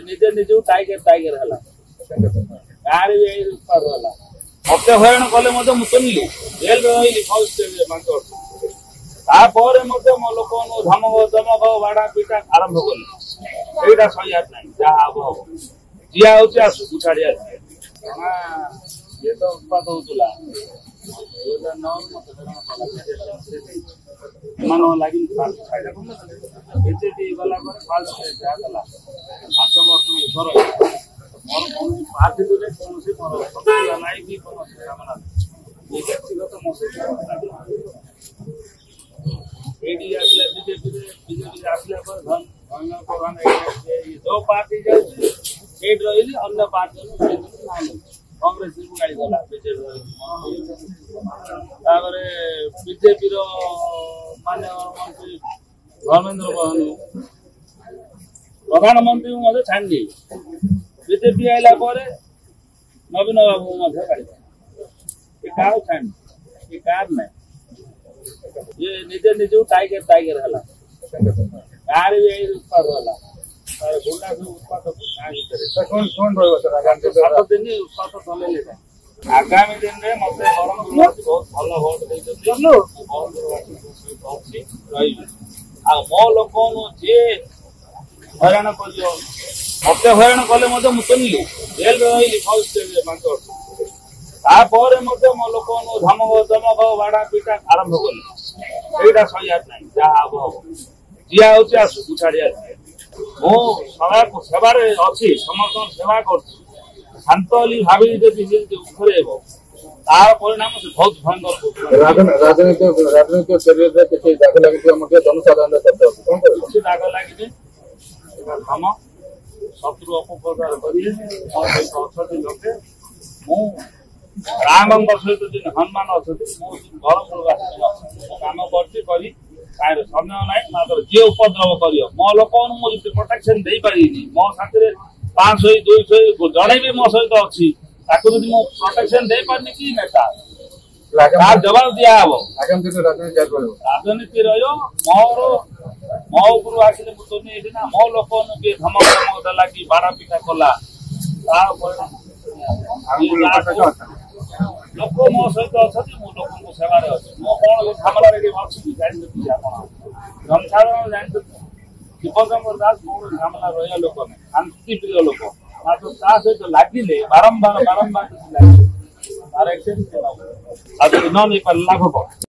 निजे निजे tiger tiger है गाँव भी उत्पाद है मत हईराण कले मुझे जेल रही फौज 5 वर्ष तापर मो लोक धमक दमक बाड़ा पीटा आरंभ कले यहीटा सहियार ना जहाँ हम हम जी हूँ आसू छाड़िया ये तो उत्पाद होता लगे बीजेपी गला फाल्स जहाँ 5 वर्ष ऊपर मोर पार्टी कौन मोर ना कि कामना व्यक्तिगत मो बीजेपी आसला जो पार्टी जाए रही अन्य पार्टी कांग्रेस को गाड़ी गला बीजेपी माननीय मंत्री धर्मेन्द्र प्रधान प्रधानमंत्री छाड़ी बीजेपी आइला नवीन बाबू गाड़ी क्या छाड़ी कार ना ये निजे निजे टाइगर टाइगर है गाँव भी उत्पाद है गुंडा सब उत्पाद गाँव भर 7 दिन उत्पाद चल आगामी दिन में मत बहुत भल भोट मो लोक जी हईराण कर मत हईराण कले मुझे जेल रही फौज 5 वर्ष तापर मो लोक धमक दमक बाड़ा पीटा आरंभ कले यहीटा सहियार ना जहाँ हम हम जी हूँ आसू छाड़िया मु सेवार अच्छी समस्त सेवा कर शांत भावी उखरेब तार परिणाम से बहुत भयंकर राजनीतिक कैरियर किसी दाग लगे जनसाधारण किसी दाग लगे कम शत्रु अपप्रचार कर लोके राम सहित जिन हनुमान अच्छा घर कम कर समय ना मात्र जी उपद्रव कर मो लोक मुझे प्रोटेक्शन दे पारि मो साथी 500 200 जड़े भी मो सहित अच्छी प्रोटेक्शन दे पारनी कि नेता जवाब दिया राजनीति रोर मो ऊपर आसिले मुझे ना मो लोक धमक धमक देला कि बाड़ा पिटा कला लोक मो सहित अच्छा लोक सेवार अच्छी मो कौन झमेला अच्छी जानते जनसाधारण जानते शिवशंकर दास मोर झमेला रहा लोक नहीं शांतिप्रिय लोक मात्र सहित लगिले बारंबार तार एक्शन न नहीं पार लाभ कौन